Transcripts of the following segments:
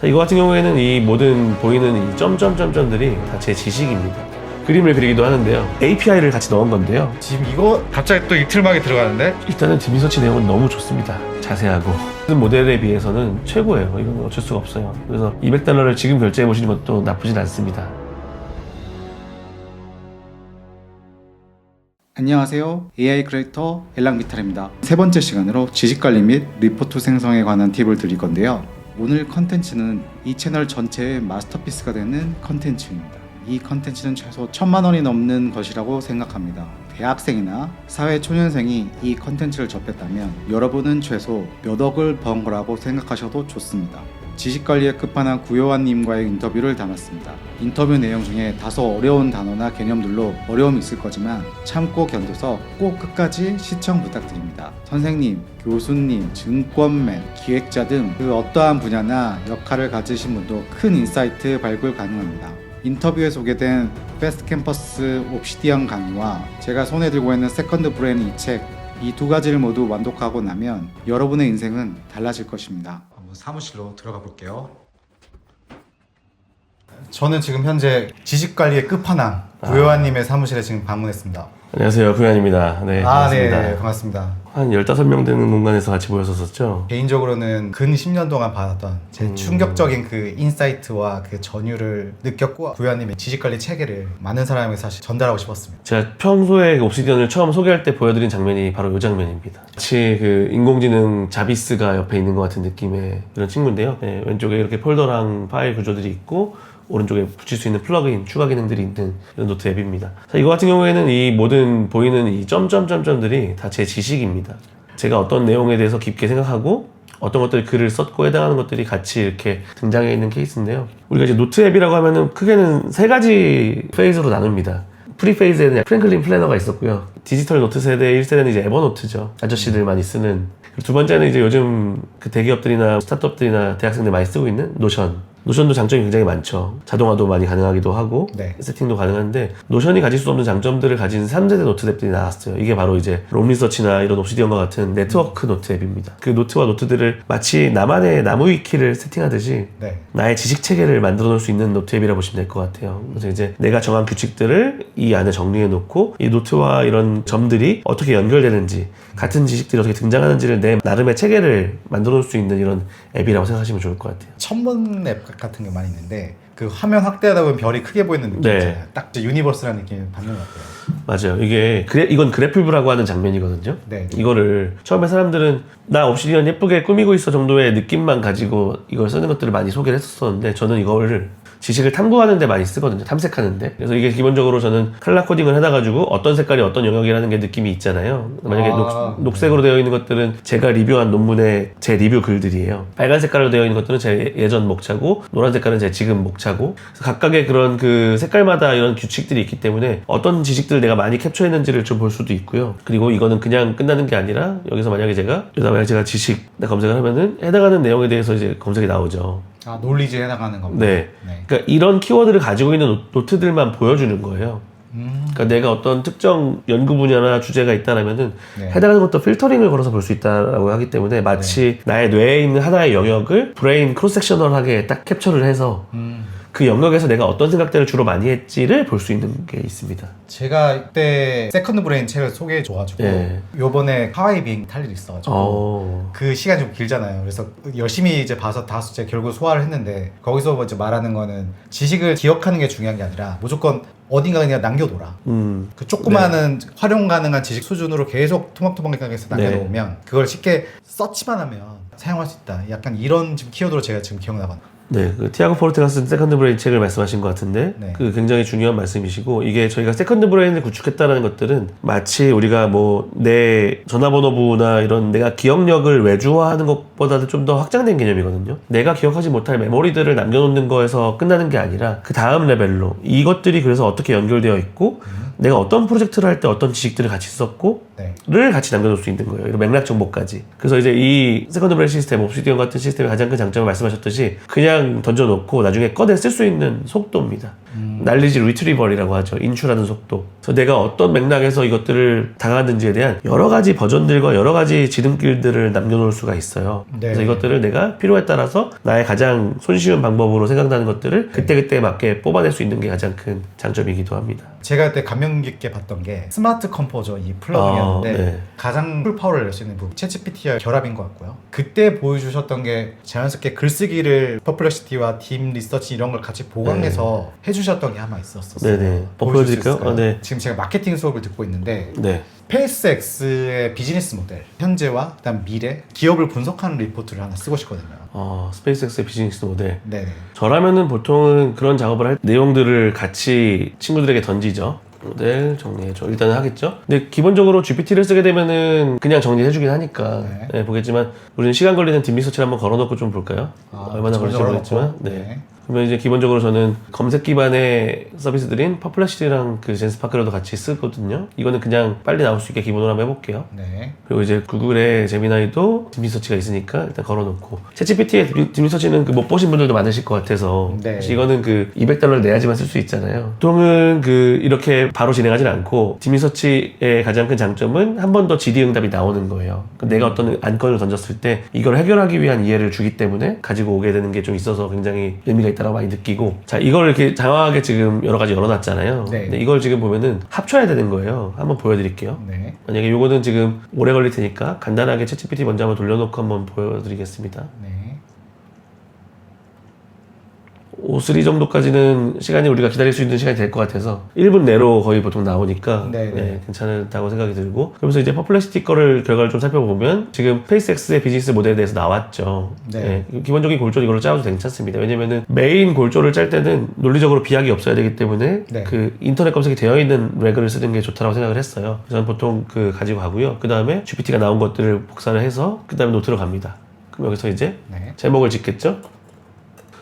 이거 같은 경우에는 이 모든 보이는 이 점점점점들이 다 제 지식입니다. 그림을 그리기도 하는데요. API를 같이 넣은 건데요. 지금 이거 갑자기 또 이틀 만에 들어가는데? 일단은 디미서치 내용은 너무 좋습니다. 자세하고 모든 모델에 비해서는 최고예요. 이건 어쩔 수가 없어요. 그래서 $200를 지금 결제해 보시는 것도 나쁘진 않습니다. 안녕하세요. AI 크리에이터 엘랑비탈입니다. 세 번째 시간으로 지식관리 및 리포트 생성에 관한 팁을 드릴 건데요. 오늘 컨텐츠는 이 채널 전체의 마스터피스가 되는 컨텐츠입니다. 이 컨텐츠는 최소 1000만 원이 넘는 것이라고 생각합니다. 대학생이나 사회초년생이 이 컨텐츠를 접했다면 여러분은 최소 몇 억을 번 거라고 생각하셔도 좋습니다. 지식관리의 끝판왕 구요한님과의 인터뷰를 담았습니다. 인터뷰 내용 중에 다소 어려운 단어나 개념들로 어려움이 있을 거지만 참고 견뎌서 꼭 끝까지 시청 부탁드립니다. 선생님, 교수님, 증권맨, 기획자 등 그 어떠한 분야나 역할을 가지신 분도 큰 인사이트 발굴 가능합니다. 인터뷰에 소개된 패스트 캠퍼스 옵시디언 강의와 제가 손에 들고 있는 세컨드 브레인 이 책, 이 두 가지를 모두 완독하고 나면 여러분의 인생은 달라질 것입니다. 한번 사무실로 들어가 볼게요. 저는 지금 현재 지식관리의 끝판왕 구요한님의 사무실에 지금 방문했습니다. 안녕하세요. 구현입니다. 네, 반갑습니다. 네, 반갑습니다. 한 15명 되는 공간에서 같이 모였었죠. 개인적으로는 근 10년 동안 받았던 제 충격적인 그 인사이트와 그 전율을 느꼈고 구요한님의 지식관리 체계를 많은 사람에게 사실 전달하고 싶었습니다. 제가 평소에 옵시디언을 처음 소개할 때 보여드린 장면이 바로 이 장면입니다. 마치 그 인공지능 자비스가 옆에 있는 것 같은 느낌의 그런 친구인데요. 네, 왼쪽에 이렇게 폴더랑 파일 구조들이 있고 오른쪽에 붙일 수 있는 플러그인, 추가 기능들이 있는 이런 노트 앱입니다. 자, 이거 같은 경우에는 이 모든 보이는 이 점점점점들이 다 제 지식입니다. 제가 어떤 내용에 대해서 깊게 생각하고 어떤 것들이 글을 썼고 해당하는 것들이 같이 이렇게 등장해 있는 케이스인데요. 우리가 이제 노트 앱이라고 하면은 크게는 세 가지 페이즈로 나눕니다. 프리 페이즈에는 프랭클린 플래너가 있었고요. 디지털 노트 세대 1세대는 이제 에버노트죠. 아저씨들 많이 쓰는. 두 번째는 이제 요즘 그 대기업들이나 스타트업들이나 대학생들 많이 쓰고 있는 노션. 노션도 장점이 굉장히 많죠. 자동화도 많이 가능하기도 하고 네. 세팅도 가능한데 노션이 가질 수 없는 장점들을 가진 3세대 노트 앱들이 나왔어요. 이게 바로 이제 롬리서치나 이런 옵시디언과 같은 네트워크 노트 앱입니다. 그 노트와 노트들을 마치 나만의 나무 위키를 세팅하듯이 네. 나의 지식 체계를 만들어 놓을 수 있는 노트 앱이라 보시면 될 것 같아요. 그래서 이제 내가 정한 규칙들을 이 안에 정리해 놓고 이 노트와 이런 점들이 어떻게 연결되는지 같은 지식들이 어떻게 등장하는지를 내 나름의 체계를 만들어 놓을 수 있는 이런 앱이라고 생각하시면 좋을 것 같아요. 첨번 앱 같은 게 많이 있는데 그 화면 확대하다 보면 별이 크게 보이는 느낌 있잖아요. 네. 딱 유니버스라는 느낌을 받는 것 같아요. 맞아요. 이건 그래플브라고 하는 장면이거든요. 네. 이거를 처음에 사람들은 나 옵시디언 예쁘게 꾸미고 있어 정도의 느낌만 가지고 이걸 쓰는 것들을 많이 소개를 했었는데 저는 이거를 지식을 탐구하는 데 많이 쓰거든요. 탐색하는데. 그래서 이게 기본적으로 저는 컬러 코딩을 해놔가지고 어떤 색깔이 어떤 영역이라는 게 느낌이 있잖아요. 만약에 녹색으로 되어 있는 것들은 제가 리뷰한 논문의 제 리뷰 글들이에요. 빨간 색깔로 되어 있는 것들은 제 예전 목차고 노란 색깔은 제 지금 목차고 그래서 각각의 그런 그 색깔마다 이런 규칙들이 있기 때문에 어떤 지식들을 내가 많이 캡처했는지를 좀 볼 수도 있고요. 그리고 이거는 그냥 끝나는 게 아니라 여기서 만약에 제가 지식 검색을 하면은 해당하는 내용에 대해서 이제 검색이 나오죠. 논리지에 해당하는 겁니다. 네. 그러니까 이런 키워드를 가지고 있는 노트들만 보여주는 거예요. 그러니까 내가 어떤 특정 연구 분야나 주제가 있다라면은 네. 해당하는 것도 필터링을 걸어서 볼 수 있다라고 하기 때문에 마치 나의 뇌에 있는 하나의 영역을 브레인 크로스 섹셔널하게 딱 캡처를 해서 그 영역에서 내가 어떤 생각들을 주로 많이 했지를 볼 수 있는 게 있습니다. 제가 이때 세컨드 브레인 책을 소개해줘가지고 네. 요번에 하와이 비행 탈 일이 있어가지고 그 시간이 좀 길잖아요. 그래서 열심히 이제 봐서 다수째 결국 소화를 했는데 거기서 이제 말하는 거는 지식을 기억하는 게 중요한 게 아니라 무조건 어딘가 그냥 남겨둬라. 그 조그마한 활용 가능한 지식 수준으로 계속 토막토막하게서 남겨놓으면 그걸 쉽게 서치만 하면 사용할 수 있다. 약간 이런 지금 키워드로 제가 지금 기억나거든요. 네, 그 티아고 포르테가 쓴 세컨드 브레인 책을 말씀하신 것 같은데 네. 그 굉장히 중요한 말씀이시고 이게 저희가 세컨드 브레인을 구축했다는 것들은 마치 우리가 뭐 내 전화번호부나 이런 내가 기억력을 외주화하는 것보다도 좀 더 확장된 개념이거든요. 내가 기억하지 못할 메모리들을 남겨놓는 거에서 끝나는 게 아니라 그 다음 레벨로 이것들이 그래서 어떻게 연결되어 있고 내가 어떤 프로젝트를 할 때 어떤 지식들을 같이 썼고 를 같이 남겨놓을 수 있는 거예요. 이런 맥락 정보까지. 그래서 이제 이 세컨드 브레인 시스템, 옵시디언 같은 시스템의 가장 큰 장점을 말씀하셨듯이 그냥 던져놓고 나중에 꺼내 쓸 수 있는 속도입니다. 날리지 리트리버리라고 하죠. 인출하는 속도. 그래서 내가 어떤 맥락에서 이것들을 다가갔는지에 대한 여러 가지 버전들과 여러 가지 지름길들을 남겨놓을 수가 있어요. 네. 그래서 이것들을 내가 필요에 따라서 나의 가장 손쉬운 방법으로 생각나는 것들을 그때그때 맞게 뽑아낼 수 있는 게 가장 큰 장점이기도 합니다. 제가 그때 감명 깊게 봤던 게 스마트 컴포저 이 플러그인이었는데 네. 가장 풀 파워를 낼 수 있는 부분 챗GPT와 결합인 것 같고요. 그때 보여주셨던 게 자연스럽게 글쓰기를 퍼플렉시티와 딥 리서치 이런 걸 같이 보강해서 해주셨던 게 아마 있었어요. 네네. 보여줄 수 보여드릴까요? 있을까요? 네. 지금 제가 마케팅 수업을 듣고 있는데 네. 스페이스X의 비즈니스 모델, 현재와 그다음 미래, 기업을 분석하는 리포트를 하나 쓰고 싶거든요. 스페이스X의 비즈니스 모델. 네. 저라면은 보통은 그런 작업을 할 내용들을 같이 친구들에게 던지죠. 모델 정리해줘. 일단은 하겠죠. 근데 기본적으로 GPT를 쓰게 되면은 그냥 정리해주긴 하니까 네. 네, 보겠지만 우리는 시간 걸리는 딥리서치를 한번 걸어놓고 좀 볼까요? 얼마나 걸릴지 모르겠지만 네. 그러면 이제 기본적으로 저는 검색 기반의 서비스들인 퍼플렉시티랑 그 젠스파크로도 같이 쓰거든요. 이거는 그냥 빨리 나올 수 있게 기본으로 한번 해볼게요. 네. 그리고 이제 구글의 제미나이도 딥리서치가 있으니까 일단 걸어놓고 챗GPT의 딥리서치는 그 못 보신 분들도 많으실 것 같아서 네. 사실 이거는 그 $200 내야지만 쓸 수 있잖아요. 보통은 그 이렇게 바로 진행하진 않고 딥리서치의 가장 큰 장점은 한 번 더 질의응답이 나오는 거예요. 내가 어떤 안건을 던졌을 때 이걸 해결하기 위한 이해를 주기 때문에 가지고 오게 되는 게 좀 있어서 굉장히 의미가 있다고 많이 느끼고, 자 이걸 이렇게 장황하게 지금 여러 가지 열어놨잖아요. 네. 근데 이걸 지금 보면은 합쳐야 되는 거예요. 한번 보여드릴게요. 네. 만약에 요거는 지금 오래 걸릴 테니까 간단하게 챗GPT 먼저 한번 돌려놓고 한번 보여드리겠습니다. 네. O3 정도까지는 시간이 우리가 기다릴 수 있는 시간이 될 것 같아서 1분 내로 거의 보통 나오니까 네. 괜찮다고 생각이 들고, 그러면서 이제 퍼플렉시티 거를 결과를 좀 살펴보면 지금 스페이스X의 비즈니스 모델에 대해서 나왔죠. 네. 기본적인 골조 이걸로 짜도 괜찮습니다. 왜냐면은 메인 골조를 짤 때는 논리적으로 비약이 없어야 되기 때문에 네. 그 인터넷 검색이 되어 있는 렉을 쓰는 게 좋다고 생각을 했어요. 저는 보통 그 가지고 가고요. 그 다음에 GPT가 나온 것들을 복사를 해서 그 다음에 노트로 갑니다. 그럼 여기서 이제 네. 제목을 짓겠죠.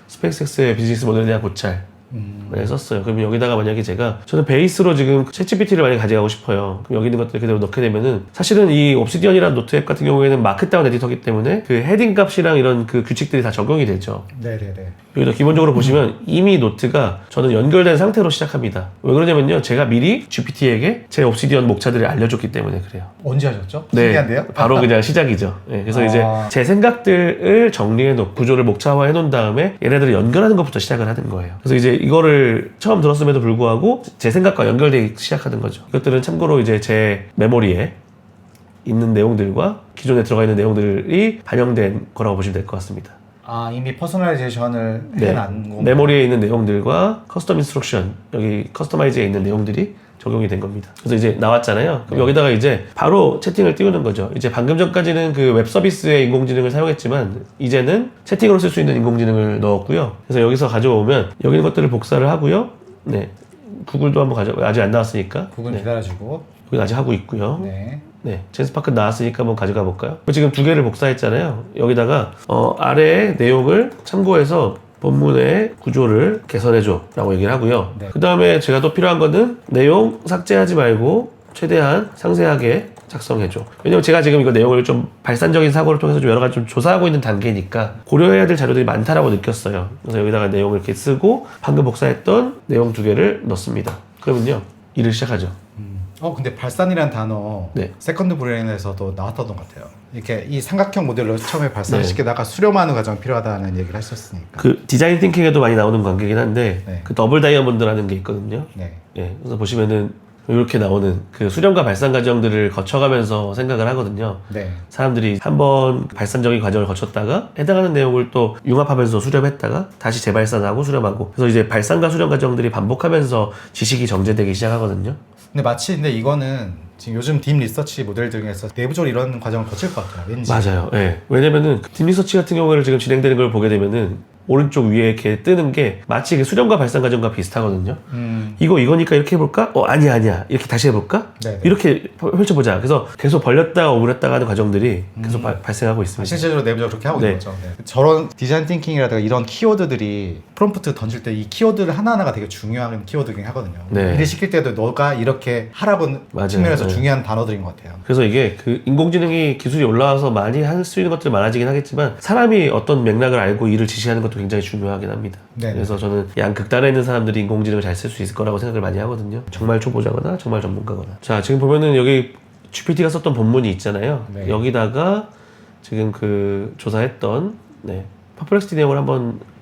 스페이스X의 비즈니스 모델에 대한 고찰 만약에 썼어요. 그러면 여기다가 만약에 저는 베이스로 지금 챗GPT를 만약에 가져가고 싶어요. 그럼 여기 있는 것들 그대로 넣게 되면은 사실은 이 옵시디언이라는 노트 앱 같은 경우에는 마크다운 에디터이기 때문에 그 헤딩 값이랑 이런 그 규칙들이 다 적용이 되죠. 네네네. 여기다 기본적으로 보시면 이미 노트가 저는 연결된 상태로 시작합니다. 왜 그러냐면요, 제가 미리 GPT에게 제 옵시디언 목차들을 알려줬기 때문에 그래요. 언제 하셨죠? 네, 신기한데요? 바로 그냥 시작이죠. 네, 그래서 아. 이제 제 생각들을 정리해 놓고 구조를 목차화해 놓은 다음에 얘네들을 연결하는 것부터 시작을 하는 거예요. 그래서 이제 이거를 처음 들었음에도 불구하고 제 생각과 연결되기 시작하는 거죠. 이것들은 참고로 이제 제 메모리에 있는 내용들과 기존에 들어가 있는 내용들이 반영된 거라고 보시면 될 것 같습니다. 아, 이미 퍼스널라이제이션을 해놓은 거. 메모리에 있는 내용들과 커스텀 인스트럭션, 여기 커스터마이즈에 있는 내용들이 적용이 된 겁니다. 그래서 이제 나왔잖아요. 그럼 여기다가 이제 바로 채팅을 띄우는 거죠. 이제 방금 전까지는 그 웹 서비스의 인공지능을 사용했지만 이제는 채팅으로 쓸 수 있는 인공지능을 넣었고요. 그래서 여기서 가져오면 여기 있는 것들을 복사를 하고요. 네, 구글도 한번 아직 안 나왔으니까. 구글 네. 기다려주고. 여기 아직 하고 있고요. 네. 네, 젠스파크 나왔으니까 한번 가져가 볼까요? 지금 두 개를 복사했잖아요. 여기다가 아래의 내용을 참고해서 본문의 구조를 개선해줘 라고 얘기를 하고요. 네. 그 다음에 제가 또 필요한 거는 내용 삭제하지 말고 최대한 상세하게 작성해줘. 왜냐면 제가 지금 이거 내용을 좀 발산적인 사고를 통해서 좀 여러 가지 좀 조사하고 있는 단계니까 고려해야 될 자료들이 많다라고 느꼈어요. 그래서 여기다가 내용을 이렇게 쓰고 방금 복사했던 내용 두 개를 넣습니다. 그러면요, 일을 시작하죠. 근데 발산이라는 단어 네. 세컨드 브레인에서도 나왔던 것 같아요. 이렇게 이 삼각형 모델로 처음에 발산시키다가 수렴하는 과정이 필요하다는 얘기를 하셨으니까. 그 디자인 띵킹에도 많이 나오는 관계긴 한데 네. 그 더블 다이아몬드라는 게 있거든요. 네. 예, 그래서 보시면은 이렇게 나오는 그 수렴과 발산 과정들을 거쳐가면서 생각을 하거든요. 네. 사람들이 한번 발산적인 과정을 거쳤다가 해당하는 내용을 또 융합하면서 수렴했다가 다시 재발산하고 수렴하고, 그래서 이제 발산과 수렴 과정들이 반복하면서 지식이 정제되기 시작하거든요. 근데 이거는 지금 요즘 딥 리서치 모델 중에서 내부적으로 이런 과정을 거칠 것 같아요. 왠지. 맞아요. 예. 왜냐면은 딥 리서치 같은 경우에는 지금 진행되는 걸 보게 되면은 오른쪽 위에 이렇게 뜨는 게 마치 그 수렴과 발산 과정과 비슷하거든요. 이거니까 이렇게 해볼까? 아니야. 이렇게 다시 해볼까? 네네. 이렇게 펼쳐보자. 그래서 계속 벌렸다가 오므렸다가 하는 과정들이 계속 발생하고 있습니다. 실제로 내부적으로 그렇게 하고 네. 있는 거죠. 네. 저런 디자인 띵킹이라든가 이런 키워드들이 프롬프트 던질 때 이 키워드를 하나하나가 되게 중요한 키워드긴 하거든요. 네. 일을 시킬 때도 너가 이렇게 하라고 맞아요. 측면에서 네. 중요한 단어들인 것 같아요. 그래서 이게 그 인공지능이 기술이 올라와서 많이 할 수 있는 것들이 많아지긴 하겠지만 사람이 어떤 맥락을 알고 일을 지시하는 것도 것도 굉장히 중요하긴 합니다. 네네. 그래서 저는 양 극단에 있는 사람들이 인공지능을 잘 쓸 수 있을 거라고 생각을 많이 하거든요. 정말 초보자거나 정말 전문가거나. 자, 지금 보면은 여기 GPT가 썼던 본문이 있잖아요. 네. 여기다가 지금 그 조사했던 퍼플렉시티 내용을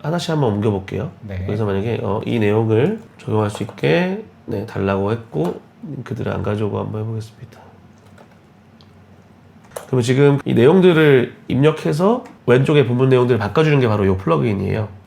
하나씩 한번 옮겨볼게요. 네. 그래서 만약에 이 내용을 적용할 수 있게 달라고 했고 링크들을 안 가져오고 한번 해보겠습니다. 그러면 지금 이 내용들을 입력해서 왼쪽에 본문 내용들을 바꿔주는 게 바로 이 플러그인이에요.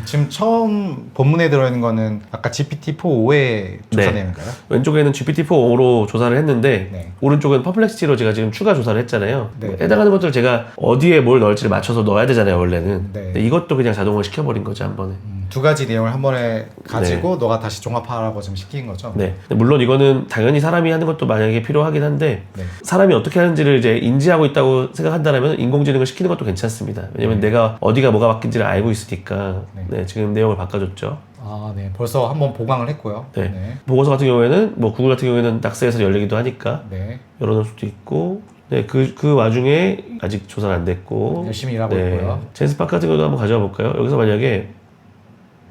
지금 처음 본문에 들어있는 거는 아까 GPT-4.5의 조사 네. 내용인가요? 왼쪽에는 GPT-4.5로 조사를 했는데 네. 오른쪽은 퍼플렉시티로 제가 지금 추가 조사를 했잖아요. 네. 해당하는 것들을 제가 어디에 뭘 넣을지를 맞춰서 넣어야 되잖아요, 원래는. 네. 근데 이것도 그냥 자동으로 시켜버린 거죠, 한 번에. 두 가지 내용을 한 번에 가지고 너가 다시 종합하라고 지금 시킨 거죠? 네. 물론 이거는 당연히 사람이 하는 것도 만약에 필요하긴 한데 네. 사람이 어떻게 하는지를 이제 인지하고 있다고 생각한다면 인공지능을 시키는 것도 괜찮습니다. 왜냐면 내가 어디가 뭐가 바뀐지를 알고 있으니까. 네. 지금 내용을 바꿔줬죠. 아, 네. 벌써 한번 보강을 했고요. 네. 네. 보고서 같은 경우에는 뭐 구글 같은 경우에는 낙서해서 열리기도 하니까 네. 열어놓을 수도 있고. 네, 그 와중에 아직 조사는 안 됐고 열심히 일하고 있고요. 제인스파크 같은 것도 한번 가져와 볼까요? 여기서 만약에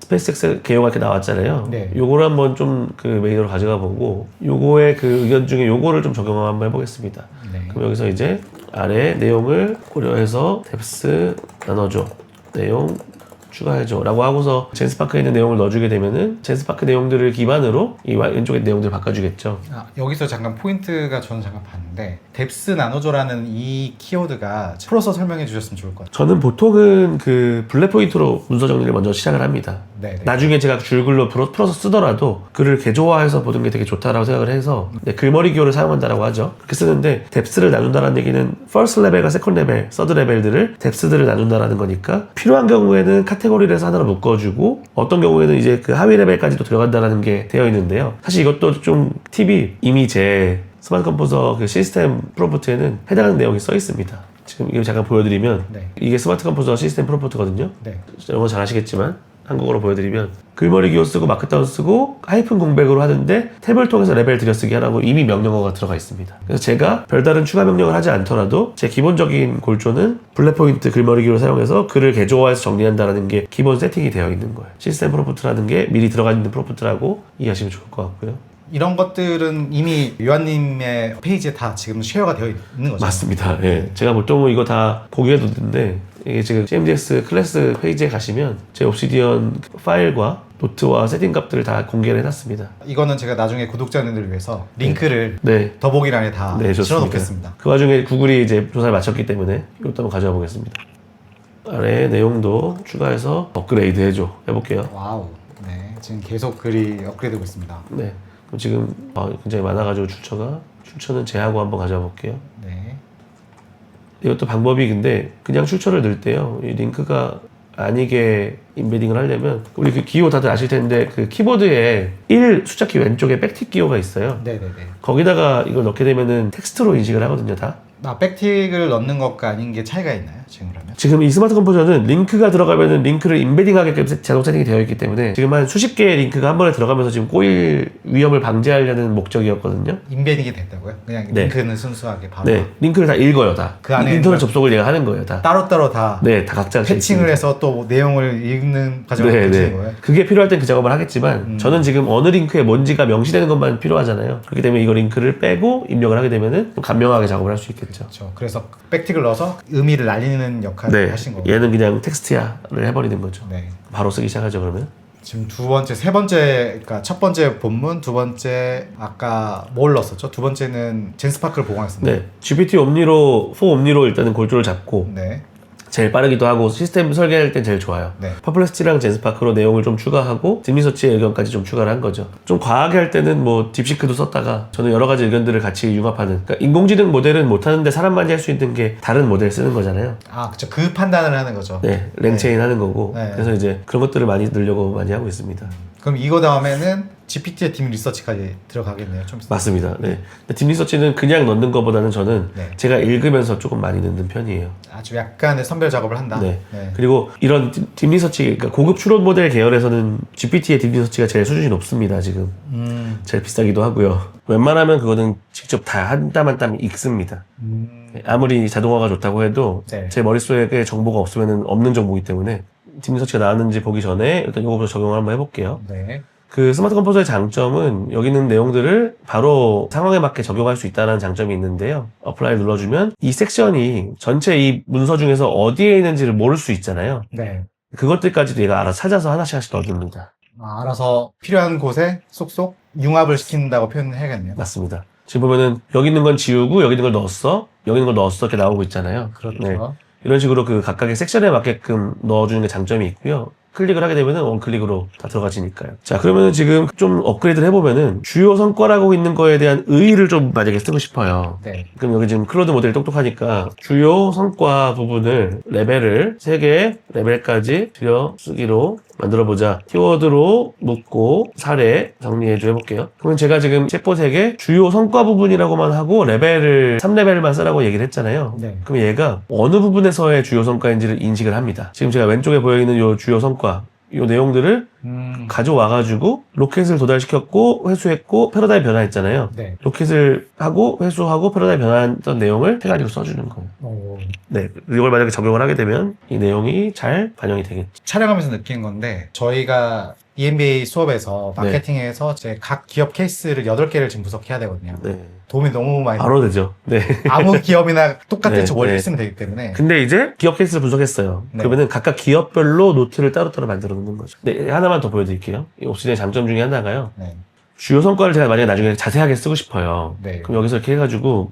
스페이스X 개요가 이렇게 나왔잖아요. 네. 요거를 한번 좀 그 메이저로 가져가 보고 요거의 그 의견 중에 요거를 좀 적용 한번 해보겠습니다. 네. 그럼 여기서 이제 아래 내용을 고려해서 뎁스 나눠줘 내용 추가해줘 라고 하고서 제인스파크에 있는 내용을 넣어주게 되면은 제인스파크 내용들을 기반으로 이 왼쪽의 내용들을 바꿔주겠죠. 아, 여기서 잠깐 포인트가 저는 잠깐 봤는데 뎁스 나눠줘라는 이 키워드가 풀어서 설명해 주셨으면 좋을 것 같아요. 저는 보통은 그 블랙 포인트로 문서 정리를 먼저 시작을 합니다. 네. 나중에 제가 줄글로 풀어서 쓰더라도 글을 개조화해서 보는 게 되게 좋다라고 생각을 해서 글머리 기호를 사용한다라고 하죠. 그렇게 쓰는데 뎁스를 나눈다라는 얘기는 first 레벨과 second 레벨, third 레벨들을 뎁스들을 나눈다라는 거니까 필요한 경우에는 카테고리를 해서 하나로 묶어주고 어떤 경우에는 이제 그 하위 레벨까지도 들어간다라는 게 되어 있는데요. 사실 이것도 좀 팁이 이미 제 스마트 컴포저 그 시스템 프롬프트에는 해당하는 내용이 써 있습니다. 지금 이거 잠깐 보여드리면 네. 이게 스마트 컴포저 시스템 프롬프트거든요. 네. 여러분 잘 아시겠지만 한국어로 보여드리면 글머리 기호 쓰고 마크다운 쓰고 하이픈 공백으로 하는데 탭을 통해서 레벨 들여쓰기 하라고 이미 명령어가 들어가 있습니다. 그래서 제가 별다른 추가 명령을 하지 않더라도 제 기본적인 골조는 블랙 포인트 글머리 기호를 사용해서 글을 개조화해서 정리한다는 게 기본 세팅이 되어 있는 거예요. 시스템 프롬프트라는 게 미리 들어가 있는 프롬프트라고 이해하시면 좋을 것 같고요. 이런 것들은 이미 요한님의 페이지에 다 지금 쉐어가 되어 있는 거죠? 맞습니다. 예. 제가 보통 이거 다 공유해두는데 이게 지금 CMDS 클래스 페이지에 가시면 제 옵시디언 파일과 노트와 세팅 값들을 다 공개를 해놨습니다. 이거는 제가 나중에 구독자님들을 위해서 링크를 네. 더보기란에 다 네, 좋습니다. 실어놓겠습니다. 그 와중에 구글이 이제 조사를 마쳤기 때문에 이것도 한번 가져와 보겠습니다. 아래 내용도 추가해서 업그레이드 해줘. 해볼게요. 와우. 네. 지금 계속 글이 업그레이드되고 있습니다. 네. 그럼 지금 굉장히 많아가지고 출처는 제하고 한번 가져와 볼게요. 네. 이것도 방법이 근데 그냥 출처를 넣을 때요. 이 링크가 아니게 인베딩을 하려면 우리 그 기호 다들 아실 텐데 그 키보드에 1 숫자키 왼쪽에 백틱 기호가 있어요. 네네네. 거기다가 이걸 넣게 되면은 텍스트로 인식을 하거든요, 다. 백틱을 넣는 것과 아닌 게 차이가 있나요? 지금 그러면? 지금 이 스마트 컴포저는 링크가 들어가면은 링크를 인베딩하게끔 자동 세팅이 되어 있기 때문에 지금 한 수십 개의 링크가 한 번에 들어가면서 지금 꼬일 위험을 방지하려는 목적이었거든요. 인베딩이 됐다고요? 그냥 네. 링크는 순수하게 바로 네, 링크를 다 읽어요, 다. 그 안에 인터넷 있는 접속을 얘가 하는 거예요, 다. 따로따로 다 네, 다 각자 패칭을 해서 또 내용을 읽는 과정을 네, 거치는 네. 거예요? 그게 필요할 땐 그 작업을 하겠지만 저는 지금 어느 링크에 뭔지가 명시되는 것만 필요하잖아요. 그렇기 때문에 이거 링크를 빼고 입력을 하게 되면은 좀 간명하게 작업을 할 수 있겠죠. 그렇죠. 그래서 백틱을 넣어서 의미를 알리는 역할을 네, 하신 거고. 얘는 그냥 텍스트야를 해버리는 거죠. 네. 바로 쓰기 시작하죠, 그러면. 지금 두 번째, 세 번째, 그러니까 첫 번째 본문, 두 번째 아까 뭘 넣었었죠? 두 번째는 젠스파크를 보강했습니다. 네, GPT 옴니로, 4 옴니로 일단은 골조를 잡고 네. 제일 빠르기도 하고 시스템 설계할 땐 제일 좋아요. 네. 퍼플렉시티랑 젠스파크로 내용을 좀 추가하고 딥리서치의 의견까지 좀 추가를 한 거죠. 좀 과하게 할 때는 뭐 딥시크도 썼다가 저는 여러 가지 의견들을 같이 융합하는, 그러니까 인공지능 모델은 못하는데 사람만이 할 수 있는 게 다른 모델 쓰는 거잖아요. 아, 그렇죠. 그 판단을 하는 거죠. 네, 랭체인 하는 거고. 네. 그래서 이제 그런 것들을 많이 넣으려고 많이 하고 있습니다. 그럼 이거 다음에는 GPT의 딥 리서치까지 들어가겠네요. 좀 있으면. 맞습니다. 네. 딥리서치는 그냥 넣는 것보다는 저는 네. 제가 읽으면서 조금 많이 넣는 편이에요. 아주 약간의 선별 작업을 한다. 네. 그리고 이런 딥리서치, 그러니까 고급 추론 모델 계열에서는 GPT의 딥리서치가 제일 수준이 높습니다, 지금. 제일 비싸기도 하고요. 웬만하면 그거는 직접 다 한 땀 한 땀 읽습니다. 아무리 자동화가 좋다고 해도 네. 제 머릿속에 정보가 없으면 없는 정보이기 때문에 딥 리서치가 나왔는지 보기 전에 일단 이거부터 적용을 한번 해볼게요. 네. 그 스마트 컴포저의 장점은 여기 있는 내용들을 바로 상황에 맞게 적용할 수 있다는 장점이 있는데요. 어플라이 눌러주면 이 섹션이 전체 이 문서 중에서 어디에 있는지를 모를 수 있잖아요. 네. 그것들까지도 얘가 알아서 찾아서 하나씩 넣어줍니다. 알아서 필요한 곳에 쏙쏙 융합을 시킨다고 표현을 해야겠네요. 맞습니다. 지금 보면은 여기 있는 건 지우고 여기 있는 걸 넣었어, 여기 있는 걸 넣었어 이렇게 나오고 있잖아요. 그렇죠. 네. 이런 식으로 그 각각의 섹션에 맞게끔 넣어주는 게 장점이 있고요. 클릭을 하게 되면은 원클릭으로 다 들어가지니까요. 자, 그러면은 지금 좀 업그레이드를 해보면은 주요 성과라고 있는 거에 대한 의의를 좀 만약에 쓰고 싶어요. 네. 그럼 여기 지금 클로드 모델이 똑똑하니까 주요 성과 부분을 레벨을 3개 레벨까지 줄여 쓰기로 만들어보자. 키워드로 묶고 사례 정리해줘 해볼게요. 그러면 제가 지금 챗봇에게 주요 성과 부분이라고만 하고 레벨을 3레벨만 쓰라고 얘기를 했잖아요. 네. 그럼 얘가 어느 부분에서의 주요 성과인지를 인식을 합니다. 지금 제가 왼쪽에 보여있는 요 주요 성과 이 내용들을 가져와가지고 로켓을 도달시켰고 회수했고 패러다임 변화했잖아요. 네. 로켓을 하고 회수하고 패러다임 변화했던 내용을 해가지고 써주는 거예요. 오. 네, 이걸 만약에 적용을 하게 되면 이 내용이 잘 반영이 되겠죠. 촬영하면서 느낀 건데 저희가 EMBA 수업에서 마케팅에서 제 각 기업 케이스를 8개를 지금 분석해야 되거든요. 네, 도움이 너무 많이 바로 되죠. 네. 아무 기업이나 똑같은 네, 원리를 네. 쓰면 되기 때문에 근데 이제 기업 케이스를 분석했어요. 네. 그러면은 각각 기업별로 노트를 따로따로 만들어 놓는 거죠. 네, 하나만 더 보여드릴게요. 이 옵시디언의 장점 중에 하나가요. 네. 주요 성과를 제가 만약에 나중에 자세하게 쓰고 싶어요. 네. 그럼 여기서 이렇게 해가지고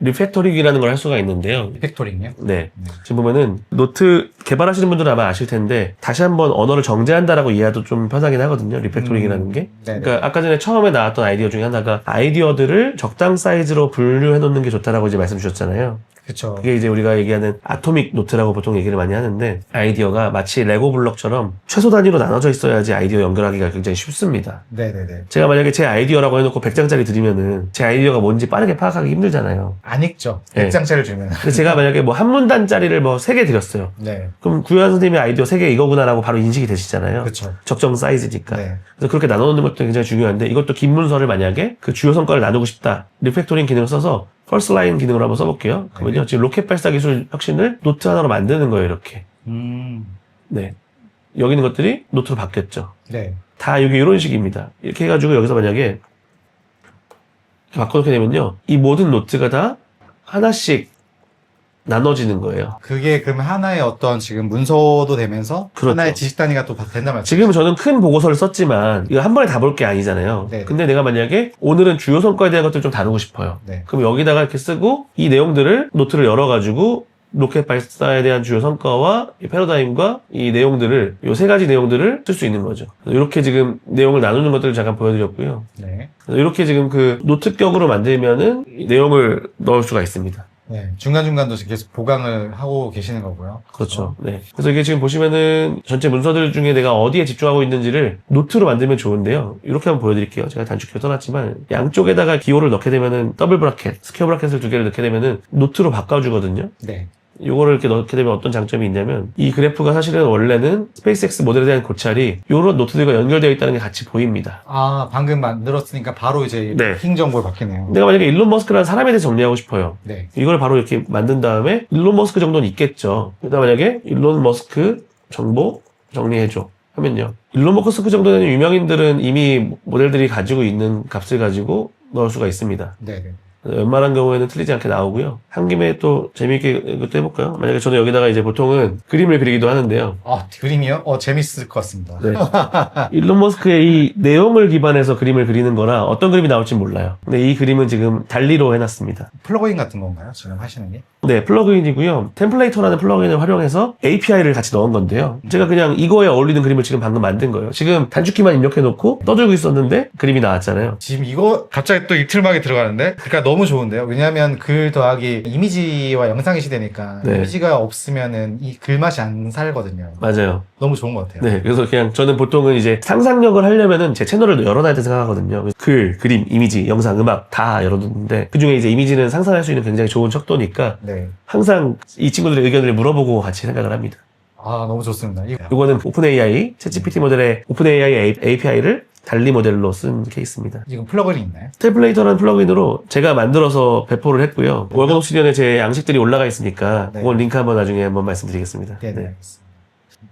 리팩토링이라는 걸 할 수가 있는데요. 리팩토링이요? 네. 네. 지금 보면은 노트 개발하시는 분들은 아마 아실 텐데 다시 한번 언어를 정제한다라고 이해해도 좀 편하긴 하거든요. 리팩토링이라는 게. 네네. 그러니까 아까 전에 처음에 나왔던 아이디어 중에 하나가 아이디어들을 적당 사이즈로 분류해 놓는 게 좋다라고 이제 말씀 주셨잖아요. 그쵸. 그게 이제 우리가 얘기하는 아토믹 노트라고 보통 얘기를 많이 하는데 아이디어가 마치 레고 블럭처럼 최소 단위로 나눠져 있어야지 아이디어 연결하기가 굉장히 쉽습니다. 네네네. 제가 만약에 제 아이디어라고 해놓고 100장짜리 드리면은 제 아이디어가 뭔지 빠르게 파악하기 힘들잖아요. 안 읽죠. 네. 100장짜리를 주면. 근데 제가 만약에 뭐 한 문단짜리를 뭐 3개 드렸어요. 네. 그럼 구현 선생님의 아이디어 3개 이거구나라고 바로 인식이 되시잖아요. 그쵸. 적정 사이즈니까. 네. 그래서 그렇게 나눠놓는 것도 굉장히 중요한데 이것도 긴 문서를 만약에 그 주요 성과를 나누고 싶다. 리팩토링 기능을 써서 퍼스트 라인 기능으로 한번 써볼게요. 그러면요. 지금 로켓 발사 기술 혁신을 노트 하나로 만드는 거예요. 이렇게. 네. 여기 있는 것들이 노트로 바뀌었죠. 네. 다 이게 이런 식입니다. 이렇게 해가지고 여기서 만약에 바꿔놓게 되면요. 이 모든 노트가 다 하나씩 나눠지는 거예요. 그게 그럼 하나의 어떤 지금 문서도 되면서 그렇죠. 하나의 지식 단위가 또 된단 말이죠. 지금 저는 큰 보고서를 썼지만 이거 한 번에 다 볼 게 아니잖아요. 네. 근데 내가 만약에 오늘은 주요 성과에 대한 것들을 좀 다루고 싶어요. 네. 그럼 여기다가 이렇게 쓰고 이 내용들을 노트를 열어가지고 로켓 발사에 대한 주요 성과와 이 패러다임과 이 내용들을 이 3가지 내용들을 쓸 수 있는 거죠. 이렇게 지금 내용을 나누는 것들을 잠깐 보여드렸고요. 네. 이렇게 지금 그 노트격으로 만들면은 이 내용을 넣을 수가 있습니다. 네. 중간중간도 계속 보강을 하고 계시는 거고요. 그렇죠. 네. 그래서 이게 지금 보시면은 전체 문서들 중에 내가 어디에 집중하고 있는지를 노트로 만들면 좋은데요. 이렇게 한번 보여드릴게요. 제가 단축키로 써놨지만 양쪽에다가 기호를 넣게 되면은 더블 브라켓, 스퀘어 브라켓을 2개를 넣게 되면은 노트로 바꿔주거든요. 네. 요거를 이렇게 넣게 되면 어떤 장점이 있냐면 이 그래프가 사실은 원래는 스페이스X 모델에 대한 고찰이 요런 노트들과 연결되어 있다는 게 같이 보입니다. 아, 방금 만들었으니까 바로 이제 네. 킹 정보를 받겠네요. 내가 만약에 일론 머스크라는 사람에 대해서 정리하고 싶어요. 네. 이걸 바로 이렇게 만든 다음에 일론 머스크 정도는 있겠죠. 그러다 만약에 일론 머스크 정보 정리해줘 하면요. 일론 머스크 정도는 유명인들은 이미 모델들이 가지고 있는 값을 가지고 넣을 수가 있습니다. 네. 웬만한 경우에는 틀리지 않게 나오고요. 한 김에 또 재미있게 이것도 해볼까요? 만약에 저는 여기다가 이제 보통은 그림을 그리기도 하는데요. 아, 그림이요? 재밌을 것 같습니다. 네. 일론 머스크의 이 내용을 기반해서 그림을 그리는 거라 어떤 그림이 나올지 몰라요. 근데 이 그림은 지금 달리로 해놨습니다. 플러그인 같은 건가요? 지금 하시는 게? 네, 플러그인이고요. 템플레이터라는 플러그인을 활용해서 API를 같이 넣은 건데요. 제가 그냥 이거에 어울리는 그림을 지금 방금 만든 거예요. 지금 단축키만 입력해놓고 떠들고 있었는데 그림이 나왔잖아요. 지금 이거 갑자기 또 이틀막이 들어가는데? 그러니까 너무 좋은데요? 왜냐하면 글 더하기 이미지와 영상이 시대니까 네. 이미지가 없으면은 이 글맛이 안 살거든요. 맞아요. 너무 좋은 것 같아요. 네, 그래서 그냥 저는 보통은 이제 상상력을 하려면은 제 채널을 열어놔야 된다고 생각하거든요. 글, 그림, 이미지, 영상, 음악 다 열어두는데 그 중에 이제 이미지는 상상할 수 있는 굉장히 좋은 척도니까 네. 항상 이 친구들의 의견을 물어보고 같이 생각을 합니다. 아, 너무 좋습니다. 이거는 오픈AI, 챗GPT 모델의 오픈AI API를 달리 모델로 쓴 케이스입니다. 지금 플러그인이 있나요? 템플레이터라는 플러그인으로 제가 만들어서 배포를 했고요. 월간 옵시디언에 제 양식들이 올라가 있으니까 네. 그건 링크 한번 나중에 한번 말씀드리겠습니다. 네, 네. 알겠습니다.